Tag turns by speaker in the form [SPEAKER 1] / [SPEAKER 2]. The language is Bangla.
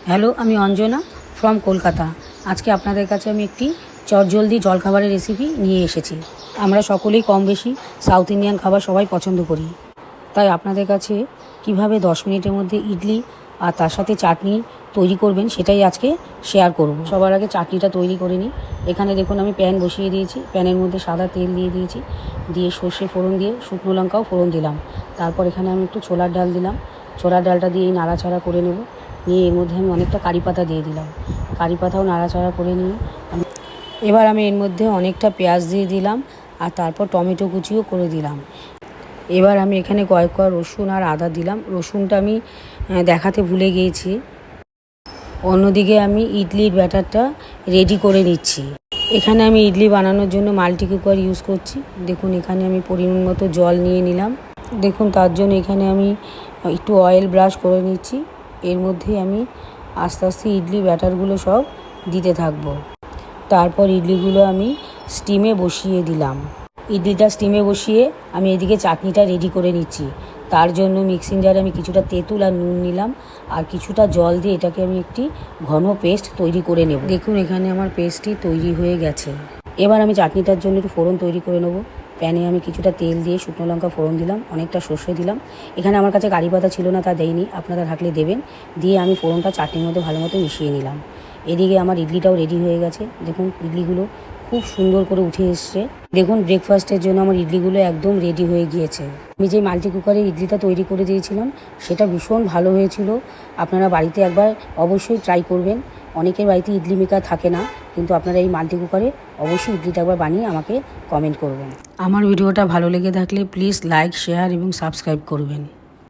[SPEAKER 1] হ্যালো, আমি অঞ্জনা ফ্রম কলকাতা। আজকে আপনাদের কাছে আমি একটি চটজলদি জলখাবারের রেসিপি নিয়ে এসেছি। আমরা সকলেই কম বেশি সাউথ ইন্ডিয়ান খাবার সবাই পছন্দ করি, তাই আপনাদের কাছে কিভাবে 10 মিনিটের মধ্যে ইডলি আর তার সাথে চাটনি তৈরি করবেন সেটাই আজকে শেয়ার করব। সবার আগে চাটনিটা তৈরি করে নিই। এখানে দেখুন আমি প্যান বসিয়ে দিয়েছি, প্যানের মধ্যে সাদা তেল দিয়ে দিয়েছি, দিয়ে সর্ষে ফোড়ন দিয়ে শুকনো লঙ্কাও ফোড়ন দিলাম। তারপর এখানে আমি একটু ছোলার ডাল দিলাম, ছোলার ডালটা দিয়ে নাড়াচাড়া করে নেব। নিয়ে এর মধ্যে আমি অনেকটা কারি পাতা দিয়ে দিলাম, কারি পাতাও নাড়াচাড়া করে নিয়ে এবার আমি এর মধ্যে অনেকটা পেঁয়াজ দিয়ে দিলাম আর তারপর টমেটো কুচিও করে দিলাম। এবার আমি এখানে কয়েক কোয়া রসুন আর আদা দিলাম। রসুনটা আমি দেখাতে ভুলে গিয়েছি। অন্যদিকে আমি ইডলির ব্যাটারটা রেডি করে নিচ্ছি। এখানে আমি ইডলি বানানোর জন্য মাল্টি কুকার ইউজ করছি। দেখুন এখানে আমি পরিমাণ মতো জল নিয়ে নিলাম। দেখুন তার জন্য এখানে আমি একটু অয়েল ব্রাশ করে নিচ্ছি। এর মধ্যে আমি আস্তে আস্তে ইডলি ব্যাটারগুলো সব দিতে থাকবো। তারপর ইডলিগুলো আমি স্টিমে বসিয়ে দিলাম। ইডলিটা স্টিমে বসিয়ে আমি এদিকে চাটনিটা রেডি করে নিচ্ছি। তার জন্য মিক্সিং জারে আমি কিছুটা তেঁতুল আর নুন নিলাম আর কিছুটা জল দিয়ে এটাকে আমি একটি ঘন পেস্ট তৈরি করে নেব। দেখুন এখানে আমার পেস্টটি তৈরি হয়ে গেছে। এবার আমি চাটনিটার জন্য একটু ফোড়ন তৈরি করে নেব। প্যানে আমি কিছুটা তেল দিয়ে শুকনো লঙ্কা ফোড়ন দিলাম, অনেকটা সর্ষে দিলাম। এখানে আমার কাছে কারি পাতা ছিল না, তা দেয়নি, আপনারা থাকলে দেবেন। দিয়ে আমি ফোড়নটা চাটনির মধ্যে ভালো মতো মিশিয়ে নিলাম। এদিকে আমার ইডলিটাও রেডি হয়ে গেছে। দেখুন ইডলিগুলো খুব সুন্দর করে উঠে এসছে। দেখুন ব্রেকফাস্টের জন্য আমার ইডলিগুলো একদম রেডি হয়ে গিয়েছে। আমি যে মাল্টি কুকারে ইডলিটা তৈরি করে দিয়েছিলাম সেটা ভীষণ ভালো হয়েছিল। আপনারা বাড়িতে একবার অবশ্যই ট্রাই করবেন। অনেকের বাড়িতে ইডলি মেকার থাকে না, কিন্তু আপনারা এই মাল্টি কুকারে অবশ্যই ইডলিটা একবার বানিয়ে আমাকে কমেন্ট করবেন। আমার ভিডিওটা ভালো লেগে থাকলে প্লিজ লাইক, শেয়ার এবং সাবস্ক্রাইব করবেন।